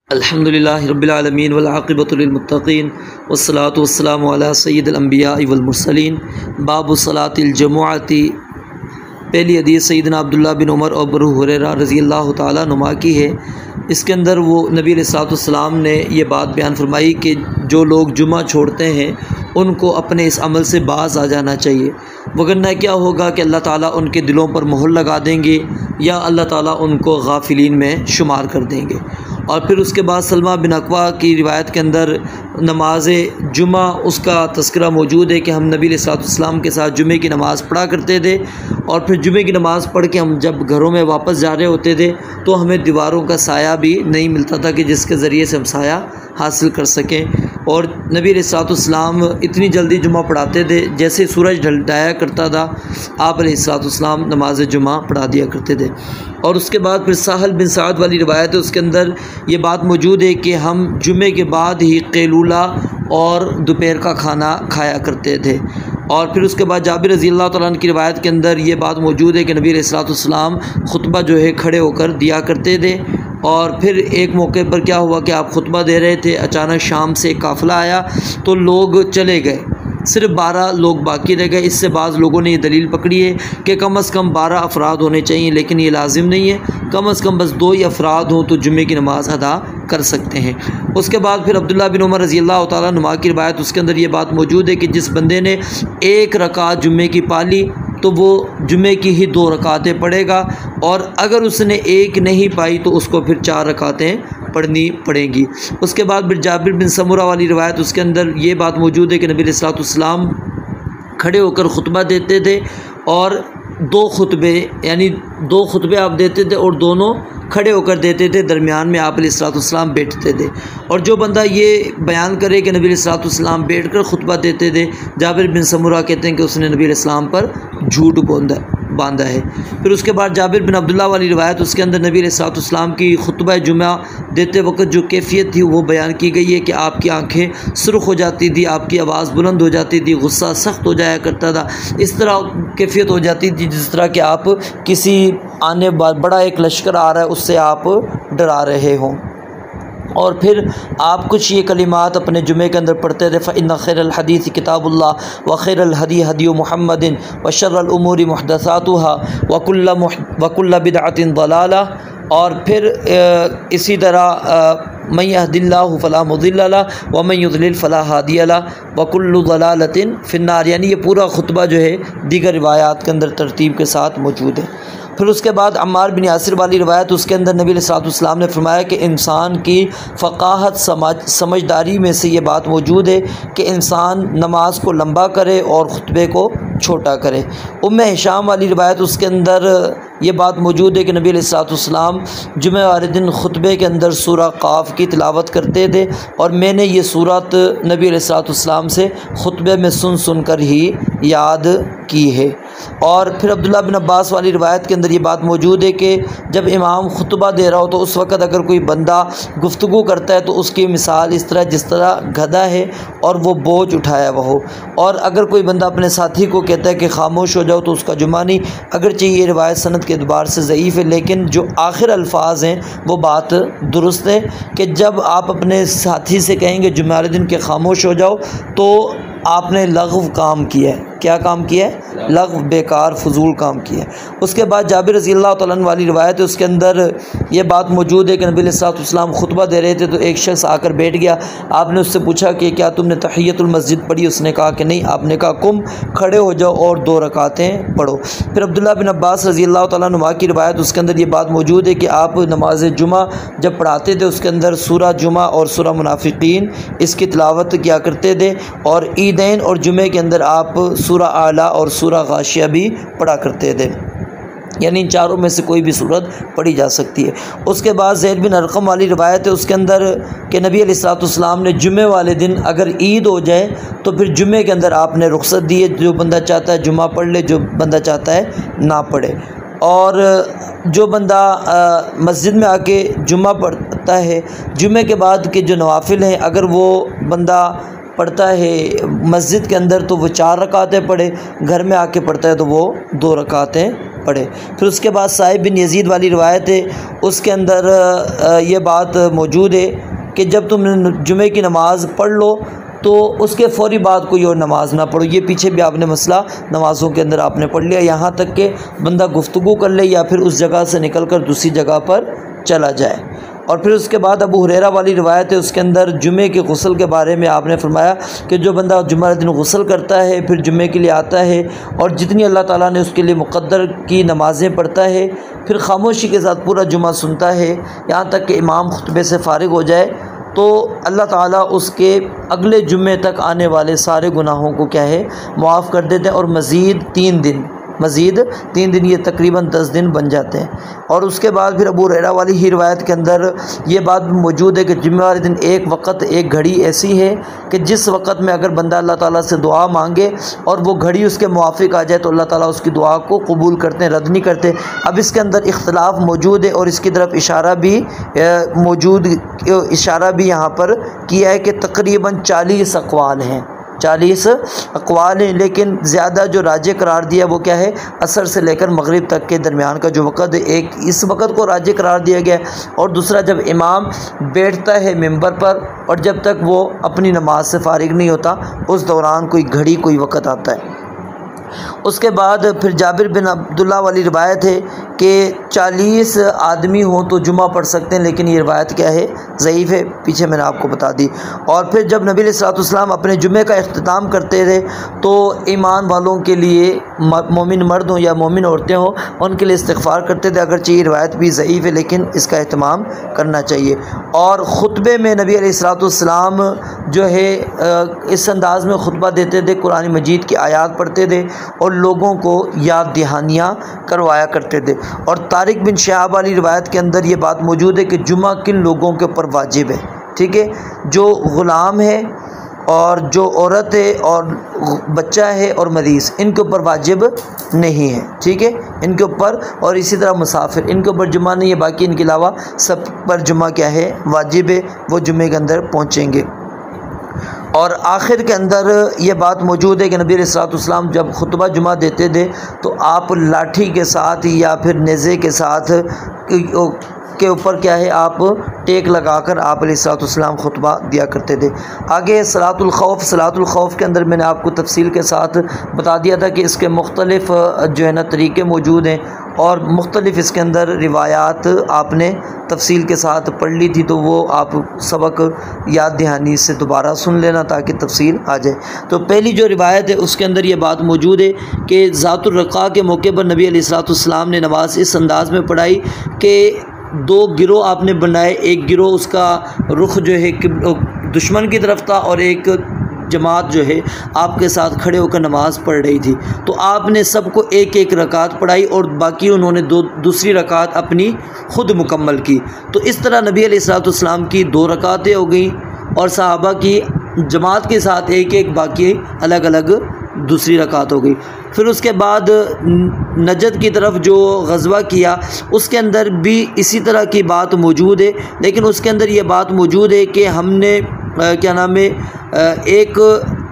अल्हम्दुलिल्लाहि रब्बिल आलमीन वल आक़िबतु लिल मुत्तक़ीन वस्सलातु वस्सलामु अला सय्यिदिल अंबियाइ वल मुरसलीन। बाबु सलातिल जमुअती। पहली हदीस सैयदना अब्दुल्लाह बिन उमर और अबू हुरैरा रज़ियल्लाहु ताला नुमा की है। इसके अंदर वो नबी अलैहिस्सलाम ने ये बात बयान फरमाई कि जो लोग जुमा छोड़ते हैं उनको अपने इस अमल से बाज़ आ जाना चाहिए, वगरना क्या होगा कि अल्लाह ताला उनके दिलों पर मोहर लगा देंगे या अल्लाह ताला उनको गाफिलीन में शुमार कर देंगे। और फिर उसके बाद सलमा बिन अकवा की रिवायत के अंदर नमाज जुमा उसका तस्करा मौजूद है कि हम नबी अलैहिस्सलाम के साथ जुमे की नमाज़ पढ़ा करते थे, और फिर जुमे की नमाज़ पढ़ के हम जब घरों में वापस जा रहे होते थे तो हमें दीवारों का साया भी नहीं मिलता था कि जिसके ज़रिए से हम साया हासिल कर सकें। और नबी अलैहिस्सलाम इतनी जल्दी जुमा पढ़ाते थे, जैसे सूरज ढलटाया करता था आप अलैहिस्सलाम नमाज जुमा पढ़ा दिया करते थे। और उसके बाद फिर साहल बिन साद वाली रिवायत है, उसके अंदर ये बात मौजूद है कि हम जुमे के बाद ही कैलूला और दोपहर का खाना खाया करते थे। और फिर उसके बाद जाबिर रज़ियल्लाहु तआला अन्हु की रिवायत के अंदर ये बात मौजूद है कि नबी अलैहिस्सलाम खुतबा जो है खड़े होकर दिया करते थे। और फिर एक मौके पर क्या हुआ कि आप खुतबा दे रहे थे, अचानक शाम से एक काफ़िला आया तो लोग चले गए, सिर्फ 12 लोग बाकी रह गए। इससे बाज़ लोगों ने ये दलील पकड़ी है कि कम से कम 12 अफराद होने चाहिए, लेकिन ये लाजिम नहीं है, कम से कम बस 2 ही अफराद हों तो जुम्मे की नमाज़ अदा कर सकते हैं। उसके बाद फिर अब्दुल्लाह बिन उमर रज़ियल्लाहु ताला नुमा की रिवायत, उसके अंदर ये बात मौजूद है कि जिस बंदे ने 1 रकात जुम्मे की पाली तो वो जुम्मे की ही 2 रकातें पढ़ेगा, और अगर उसने 1 नहीं पाई तो उसको फिर 4 रकातें पढ़नी पड़ेंगी। उसके बाद फिर जाबिर बिन समुरा वाली रिवायत, उसके अंदर ये बात मौजूद है कि नबी अलैहिस्सलाम खड़े होकर खुतबा देते थे, और 2 खुतबे यानी 2 खुतबे आप देते थे और दोनों खड़े होकर देते थे, दरमियान में आप अलैहिस्सलाम बैठते थे। और जो बंदा ये बयान करे कि नबी अलैहिस्सलाम बैठकर खुतबा देते थे, जाबिर बिन समुरा कहते हैं कि उसने नबी अलैहिस्सलाम पर झूठ बांधा है। फिर उसके बाद जाबिर बिन अब्दुल्लाह वाली रिवायत, उसके अंदर नबी अलैहिस्सलाम की खुतबा जुमा देते वक्त जो कैफियत थी वो बयान की गई है कि आपकी आंखें सुर्ख हो जाती थी, आपकी आवाज़ बुलंद हो जाती थी, गुस्सा सख्त हो जाया करता था, इस तरह कैफियत हो जाती थी जिस तरह कि आप किसी आने बड़ा एक लश्कर आ रहा है उससे आप डरा रहे हों। और फिर आप कुछ ये कलिमात अपने जुमे के अंदर पढ़ते थे, फ़इन्ना खैरल हदीस किताबुल्लाह व खैरल हदी हदी मुहम्मदिन व शर्रल उमूरी मुहदसातुहा व कुल्ल बिदअतिन दलाला। और फिर इसी तरह मन यहदिल्लाहु फला मुदिल्ल लहु व मन युद्लिल फला हादिय लहु व कुल्लु दलालतिन फिन्नार। यानी ये पूरा खुतबा जो है दीगर रिवायात के अंदर तरतीब के साथ मौजूद है। फिर उसके बाद अम्मार बिन यासिर वाली रिवायत, उसके अंदर नबी अलैहिस्सलाम ने फरमाया कि इंसान की फ़क़ाहत समझदारी में से ये बात मौजूद है कि इंसान नमाज को लंबा करे और ख़ुतबे को छोटा करे। उम्मे हिशाम वाली रिवायत, उसके अंदर ये बात मौजूद है कि नबी अलैहिस्सलाम जुमे वाले दिन ख़ुतबे के अंदर सूरा क़ाफ़ की तिलावत करते थे, और मैंने ये सूरत नबी अलैहिस्सलाम से ख़ुतबे में सुन कर ही याद की है। और फिर अब्दुल्लाह बिन अब्बास वाली रिवायत के अंदर ये बात मौजूद है कि जब इमाम खुतबा दे रहा हो तो उस वक़्त अगर कोई बंदा गुफ्तगू करता है तो उसकी मिसाल इस तरह जिस तरह गधा है और वो बोझ उठाया हुआ हो, और अगर कोई बंदा अपने साथी को कहता है कि खामोश हो जाओ तो उसका जुमा नहीं। अगरचे ये रिवायत सनद के एतबार से ज़ईफ़ है, लेकिन जो आखिर अल्फाज हैं वो बात दुरुस्त है कि जब आप अपने साथी से कहेंगे जुमे वाले दिन के खामोश हो जाओ तो आपने लग़व काम किया है। क्या काम किया है? लग़व, बेकार फजूल काम किया है। उसके बाद जाबिर रज़ियल्लाहु तआला अन्हु वाली रिवायत है, उसके अंदर ये बात मौजूद है कि नबी अलैहिस्सलाम खुतबा दे रहे थे तो एक शख्स आकर बैठ गया। आपने उससे पूछा कि क्या तुमने तहियतुल मस्जिद पढ़ी? उसने कहा कि नहीं। आपने कहा कुम खड़े हो जाओ और 2 रकातें पढ़ो। फिर अब्दुल्लाह बिन अब्बास रज़ियल्लाहु तआला अन्हुमा की रिवायत, उसके अंदर ये बात मौजूद है कि आप नमाज जुमा जब पढ़ाते थे उसके अंदर सूरा जुमा और सूरा मुनाफिकीन इसकी तिलावत किया करते थे, और ईदैन और जुमे के अंदर आप सूरा आला और सूरा गाशिया भी पढ़ा करते थे। यानी इन चारों में से कोई भी सूरत पढ़ी जा सकती है। उसके बाद ज़ैद बिन अरक़म वाली रिवायत है, उसके अंदर कि नबी अलैहिस्सलाम ने जुमे वाले दिन अगर ईद हो जाए तो फिर जुमे के अंदर आपने रुख्सत दी है, जो बंदा चाहता है जुमा पढ़ ले, जो बंदा चाहता है ना पढ़े। और जो बंदा मस्जिद में आके जुमा पढ़ता है, जुमे के बाद के जो नवाफिल हैं अगर वो बंदा पढ़ता है मस्जिद के अंदर तो वो 4 रकातें पढ़े, घर में आके पढ़ता है तो वो 2 रकातें पढ़े। फिर उसके बाद साहिब बिन यजीद वाली रिवायत है, उसके अंदर ये बात मौजूद है कि जब तुम जुमे की नमाज़ पढ़ लो तो उसके फ़ौरी बाद कोई और नमाज़ ना पढ़ो। ये पीछे भी आपने मसला नमाज़ों के अंदर आपने पढ़ लिया, यहाँ तक कि बंदा गुफ्तगू कर ले या फिर उस जगह से निकल कर दूसरी जगह पर चला जाए। और फिर उसके बाद अबू हुरैरा वाली रिवायत है, उसके अंदर जुमे के गुस्ल के बारे में आपने फरमाया कि जो बंदा जुम्मे दिन गुस्ल करता है फिर जुमे के लिए आता है और जितनी अल्लाह ताला ने उसके लिए मुक़द्दर की नमाज़ें पढ़ता है, फिर खामोशी के साथ पूरा जुमा सुनता है यहाँ तक कि इमाम खुतबे से फ़ारिग हो जाए, तो अल्लाह ताला उसके अगले जुम्मे तक आने वाले सारे गुनाहों को क्या है मुआफ़ कर देते हैं और मज़ीद 3 दिन ये तकरीबन 10 दिन बन जाते हैं। और उसके बाद फिर अबू हुरैरा वाली ही रिवायत के अंदर ये बात मौजूद है कि जुम्मे वाले दिन एक वक़्त एक घड़ी ऐसी है कि जिस वक़्त में अगर बंदा अल्लाह ताला से दुआ मांगे और वो घड़ी उसके मुआफ़िक आ जाए तो अल्लाह ताला उसकी दुआ को कबूल करते हैं, रद्द नहीं करते। अब इसके अंदर इख्तिलाफ़ मौजूद है और इसकी तरफ इशारा भी यहाँ पर किया है कि तकरीबन 40 अक़वाल हैं, 40 अक़वाल हैं, लेकिन ज़्यादा जो राजे करार दिया वो क्या है, असर से लेकर मगरिब तक के दरमियान का जो वक़्त है, एक इस वक़्त को राजे करार दिया गया है और दूसरा जब इमाम बैठता है मिंबर पर और जब तक वो अपनी नमाज से फ़ारिग नहीं होता उस दौरान कोई घड़ी कोई वक़्त आता है। उसके बाद फिर जाबिर बिन अब्दुल्ला वाली रिवायत है कि 40 आदमी हों तो जुमा पढ़ सकते हैं, लेकिन ये रिवायत क्या है, ज़ईफ़ है, पीछे मैंने आपको बता दी। और फिर जब नबी अलैहिस्सलाम अपने जुमे का इख्तिताम करते थे तो ईमान वालों के लिए, मोमिन मर्द हों या मोमिन औरतें हों, उनके लिए इस्तिग़फ़ार करते थे। अगरचे ये रिवायत भी ज़ईफ़ है लेकिन इसका एहतमाम करना चाहिए। और ख़ुतबे में नबी अलैहिस्सलाम जो है इस अंदाज़ में ख़ुतबा देते थे, कुरान मजीद की आयात पढ़ते थे और लोगों को याद दहानियाँ करवाया करते थे। और तारिक बिन शहाब वाली रिवायत के अंदर ये बात मौजूद है कि जुमा किन लोगों के ऊपर वाजिब है, ठीक है, जो ग़ुलाम है और जो औरत है और बच्चा है और मरीज़, इनके ऊपर वाजिब नहीं है, ठीक है, इनके ऊपर, और इसी तरह मुसाफिर, इनके ऊपर जुमा नहीं है, बाकी इनके अलावा सब पर जुमा क्या है, वाजिब है, वो जुमे के अंदर पहुँचेंगे। और आखिर के अंदर ये बात मौजूद है कि नबी अलैहिस्सलाम जब खुतबा जुमा देते थे तो आप लाठी के साथ या फिर नेज़े के साथ के ऊपर क्या है, आप टेक लगाकर आप अलैहिस्सलाम खुतबा दिया करते थे। आगे सलातुल खौफ के अंदर मैंने आपको तफसील के साथ बता दिया था कि इसके मुख्तलिफ़ जो है ना तरीक़े मौजूद हैं और मुख्तलिफ़ इसके अंदर रिवायात आपने तफसील के साथ पढ़ ली थी, तो वो आप सबक याद दहानी से दोबारा सुन लेना ताकि तफसील आ जाए। तो पहली जो रिवायत है उसके अंदर ये बात मौजूद है कि ज़ातुर रक़ा के मौके पर नबी अलैहिस्सलाम ने नमाज इस अंदाज़ में पढ़ाई कि 2 गिरोह आपने बनाए, एक गिरोह उसका रुख जो है दुश्मन की तरफ था और एक जमात जो है आपके साथ खड़े होकर नमाज़ पढ़ रही थी। तो आपने सबको एक एक रकात पढ़ाई और बाकी उन्होंने दूसरी रकात अपनी ख़ुद मुकम्मल की। तो इस तरह नबी अलैहिस्सलाम की 2 रकातें हो गई और सहाबा की जमात के साथ एक एक बाकी अलग अलग दूसरी रकात हो गई। फिर उसके बाद नजद की तरफ जो ग़ज़वा किया उसके अंदर भी इसी तरह की बात मौजूद है, लेकिन उसके अंदर ये बात मौजूद है कि हमने क्या नाम है, एक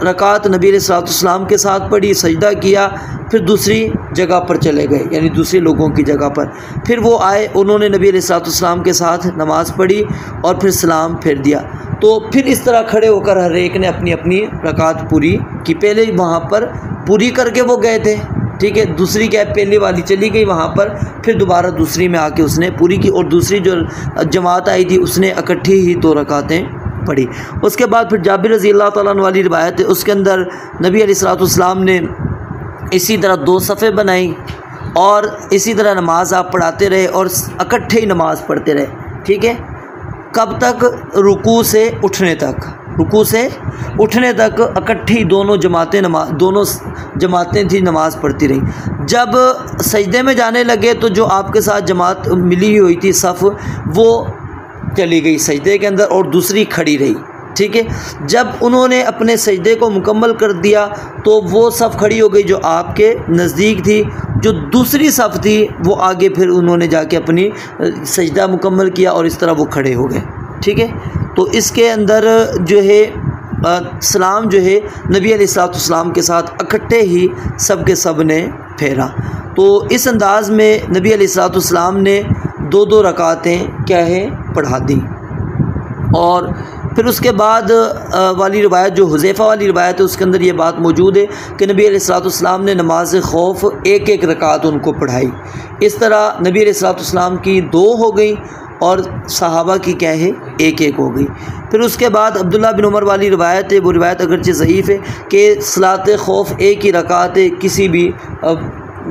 रकात नबी अलैहिस्सलाम के साथ पढ़ी, सजदा किया, फिर दूसरी जगह पर चले गए, यानी दूसरे लोगों की जगह पर, फिर वो आए, उन्होंने नबी अलैहिस्सलाम के साथ नमाज़ पढ़ी और फिर सलाम फेर दिया। तो फिर इस तरह खड़े होकर हर एक ने अपनी अपनी रकात पूरी की। पहले वहाँ पर पूरी करके वो गए थे, ठीक है, दूसरी क्या है, पहले वाली चली गई वहाँ पर, फिर दोबारा दूसरी में आके उसने पूरी की और दूसरी जो जमात आई थी उसने इकट्ठी ही 2 रकातें पढ़ी। उसके बाद फिर जाबिर रज़ी अल्लाह तआला अन्हु वाली रिवायत है, उसके अंदर नबी अलैहिस्सलाम ने इसी तरह 2 सफ़े बनाई और इसी तरह नमाज आप पढ़ाते रहे और इकट्ठे ही नमाज़ पढ़ते रहे, ठीक है, कब तक, रुकू से उठने तक इकट्ठी दोनों जमातें थी नमाज़ पढ़ती रही। जब सजदे में जाने लगे तो जो आपके साथ जमात मिली हुई थी सफ़, वो चली गई सजदे के अंदर और दूसरी खड़ी रही, ठीक है। जब उन्होंने अपने सजदे को मुकम्मल कर दिया तो वो सफ़ खड़ी हो गई जो आपके नज़दीक थी, जो दूसरी सफ़ थी वो आगे फिर उन्होंने जाके अपनी सजदा मुकम्मल किया और इस तरह वो खड़े हो गए, ठीक है। तो इसके अंदर जो है सलाम जो है नबी अलैहिस्सलाम के साथ इकट्ठे ही सब के सब ने फेरा। तो इस अंदाज़ में नबी अलैहिस्सलाम ने 2-2 रकातें क्या है पढ़ा दी। और फिर उसके बाद वाली रिवायत जो हुज़ैफ़ा वाली रिवायत है उसके अंदर ये बात मौजूद है कि नबी अलैहिस्सलाम ने नमाज खौफ एक रकात उनको पढ़ाई। इस तरह नबी अलैहिस्सलाम की 2 हो गई और सहाबा की क्या है 1 हो गई। फिर उसके बाद अब्दुल्ला बिन उमर वाली रिवायत है, वो रिवायत अगरचे ज़ईफ़ है कि सलात खौफ 1 ही रकात है, किसी भी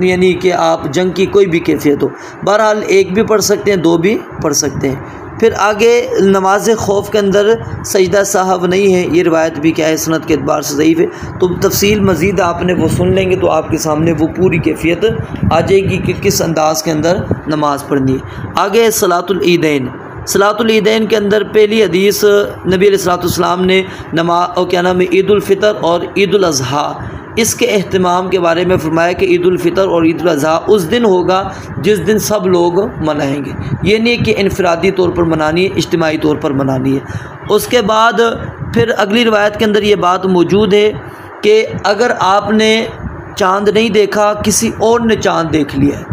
यानी कि आप जंग की कोई भी कैफियत हो, बहरहाल 1 भी पढ़ सकते हैं, 2 भी पढ़ सकते हैं। फिर आगे नमाज खौफ के अंदर सजदा साहब नहीं है, ये रिवायत भी क्या है सनद के एतबार से ज़ईफ़ है। तो तफसील मज़ीद आपने वो सुन लेंगे तो आपके सामने वो पूरी कैफियत आ जाएगी कि किस अंदाज़ के अंदर नमाज़ पढ़नी है। आगे सलातुल ईदैन, सलातुल ईदैन के अंदर पहली हदीस नबी अलैहिस्सलाम ने क्या नाम है ईद उल फ़ितर और ईद उल अज़हा इसके अहतमाम के बारे में फरमाया कि ईद उल फ़ितर और ईद उल अज़हा उस दिन होगा जिस दिन सब लोग मनाएंगे। ये नहीं कि इनफरादी तौर पर मनानी है, इज्तिमाई तौर पर मनानी है। उसके बाद फिर अगली रिवायत के अंदर ये बात मौजूद है कि अगर आपने चाँद नहीं देखा, किसी और ने चाँद देख लिया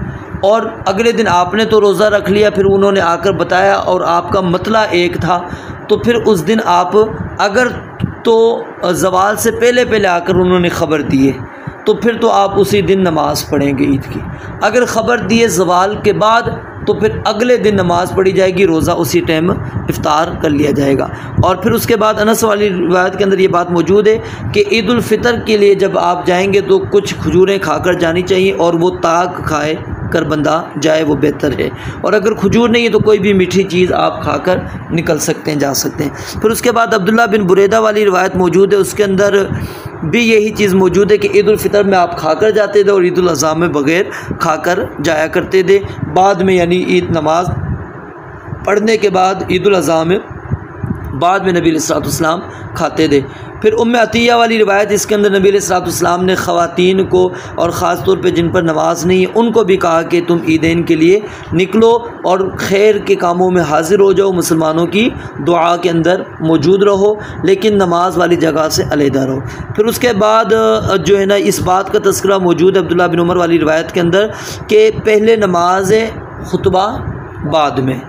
और अगले दिन आपने तो रोज़ा रख लिया, फिर उन्होंने आकर बताया और आपका मतला एक था, तो फिर उस दिन आप अगर तो ज़वाल से पहले आकर उन्होंने ख़बर दिए तो फिर तो आप उसी दिन नमाज़ पढ़ेंगे ईद की। अगर ख़बर दिए ज़वाल के बाद तो फिर अगले दिन नमाज़ पढ़ी जाएगी, रोज़ा उसी टाइम इफ्तार कर लिया जाएगा। और फिर उसके बाद अनस वाली रिवायत के अंदर ये बात मौजूद है कि ईद उल फ़ितर के लिए जब आप जाएंगे तो कुछ खजूरें खाकर जानी चाहिए और वो ताक खाए कर बंदा जाए, वो बेहतर है। और अगर खजूर नहीं है तो कोई भी मीठी चीज़ आप खाकर निकल सकते हैं, जा सकते हैं। फिर उसके बाद अब्दुल्ला बिन बुरैदा वाली रिवायत मौजूद है, उसके अंदर भी यही चीज़ मौजूद है कि ईद उल फ़ितर में आप खाकर जाते थे और ईद उल अज़हा में बग़ैर खाकर जाया करते थे। बाद में यानी ईद नमाज पढ़ने के बाद ईद उल अज़हा में बाद में नबी अलैहिस्सलाम खाते थे। फिर उम्मे अतिया वाली रिवायत, इसके अंदर नबी अलैहिस्सलाम ने ख़वातीन को और ख़ास तौर पे जिन पर नमाज नहीं है उनको भी कहा कि तुम ईदैन के लिए निकलो और खैर के कामों में हाजिर हो जाओ, मुसलमानों की दुआ के अंदर मौजूद रहो, लेकिन नमाज वाली जगह से अलहदा रहो। फिर उसके बाद जो है ना इस बात का तज़किरा मौजूद है अब्दुल्ला बिन उमर वाली रिवायत के अंदर कि पहले नमाज खुतबा बाद में।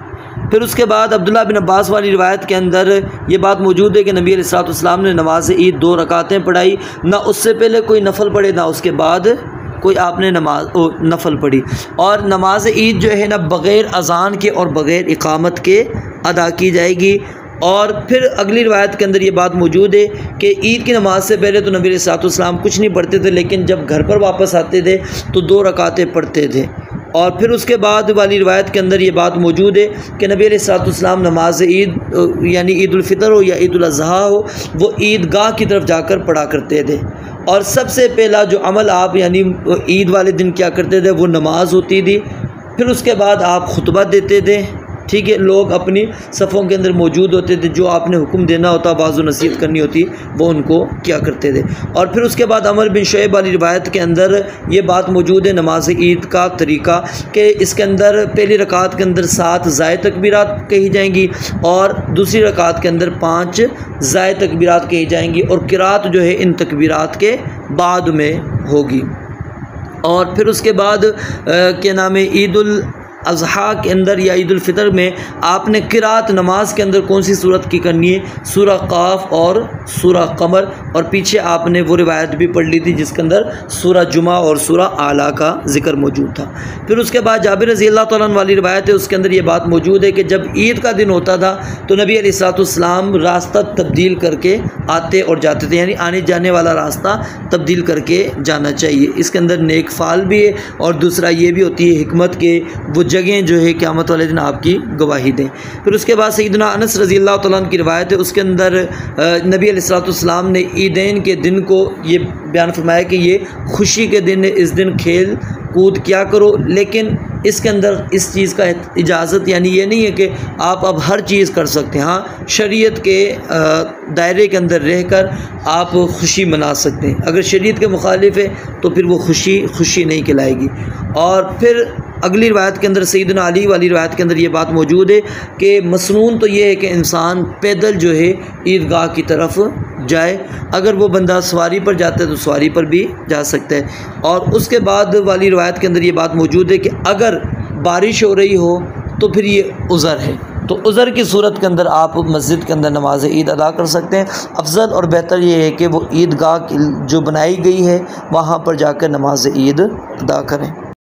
फिर उसके बाद अब्दुल्ला बिन अब्बास वाली रिवायत के अंदर ये बात मौजूद है कि नबी अलैहिस्सलाम ने नमाज ईद 2 रकातें पढ़ाई, ना उससे पहले कोई नफल पढ़े ना उसके बाद कोई आपने नफल पढ़ी। और नमाज ईद जो है ना बग़ैर अज़ान के और बग़ैर इकामत के अदा की जाएगी। और फिर अगली रिवायत के अंदर ये बात मौजूद है कि ईद की नमाज से पहले तो नबी अलैहिस्सलाम कुछ नहीं पढ़ते थे, लेकिन जब घर पर वापस आते थे तो 2 रकातें पढ़ते थे। और फिर उसके बाद वाली रिवायत के अंदर ये बात मौजूद है कि नबी अलैहिस्सलाम नमाज ईद यानी ईद उल फ़ितर हो या ईद उल अज़हा हो वो ईदगाह की तरफ जाकर पढ़ा करते थे। और सबसे पहला जो अमल आप यानी ईद वाले दिन क्या करते थे वो नमाज होती थी। फिर उसके बाद आप खुतबा देते थे, ठीक है, लोग अपनी सफ़ों के अंदर मौजूद होते थे, जो आपने हुक्म देना होता, बाज़ नसीहत करनी होती, वो उनको क्या करते थे। और फिर उसके बाद अमर बिन शुएब वाली रिवायत के अंदर ये बात मौजूद है नमाज ईद का तरीक़ा कि इसके अंदर पहली रकात के अंदर 7 ज़ायद तकबीरात कही जाएंगी और दूसरी रकात के अंदर 5 ज़ायद तकबीरात कही जाएंगी और किरात जो है इन तकबीरात के बाद में होगी। और फिर उसके बाद क्या नाम है ईद उल अज़हा के अंदर या ईद उल फ़ितर में आपने किरात नमाज के अंदर कौन सी सूरत की करनी है, सूरह काफ और सूरह कमर। और पीछे आपने वो रिवायत भी पढ़ ली थी जिसके अंदर सूरह जुमा और सूरह आला का ज़िक्र मौजूद था। फिर उसके बाद जाबिर रज़ी अल्लाह तआला अन्हु वाली रिवायत है, उसके अंदर ये बात मौजूद है कि जब ईद का दिन होता था तो नबी अलैहिस्सलाम रास्ता तब्दील करके आते और जाते थे, यानी आने जाने वाला रास्ता तब्दील करके जाना चाहिए। इसके अंदर नेक फ़ाल भी है और दूसरा ये भी होती है हिकमत के वो जगह जो है क़यामत वाले दिन आपकी गवाही दें। फिर उसके बाद सैयदना अनस रज़ी अल्लाह तआला अन्हु की रिवायत है, उसके अंदर नबी अलैहिस्सलाम ने ईदैन के दिन को ये बयान फरमाया कि ये खुशी के दिन है, इस दिन खेल कूद क्या करो, लेकिन इसके अंदर इस चीज़ का इजाज़त यानी ये नहीं है कि आप अब हर चीज़ कर सकते हैं। हाँ, शरीयत के दायरे के अंदर रहकर आप खुशी मना सकते हैं, अगर शरीयत के मुखालिफ है तो फिर वो खुशी नहीं कहलाएगी। और फिर अगली रिवायत के अंदर सैयदना अली वाली रिवायत के अंदर ये बात मौजूद है कि मसनून तो ये है कि इंसान पैदल जो है ईदगाह की तरफ जाए। अगर वो बंदा सवारी पर जाता है तो सवारी पर भी जा सकता है। और उसके बाद वाली रिवायत के अंदर ये बात मौजूद है कि अगर बारिश हो रही हो तो फिर ये उज़र है, तो उज़र की सूरत के अंदर आप मस्जिद के अंदर नमाज ईद अदा कर सकते हैं। अफजल और बेहतर ये है कि वो ईदगाह जो बनाई गई है वहाँ पर जाकर नमाज ईद अदा करें।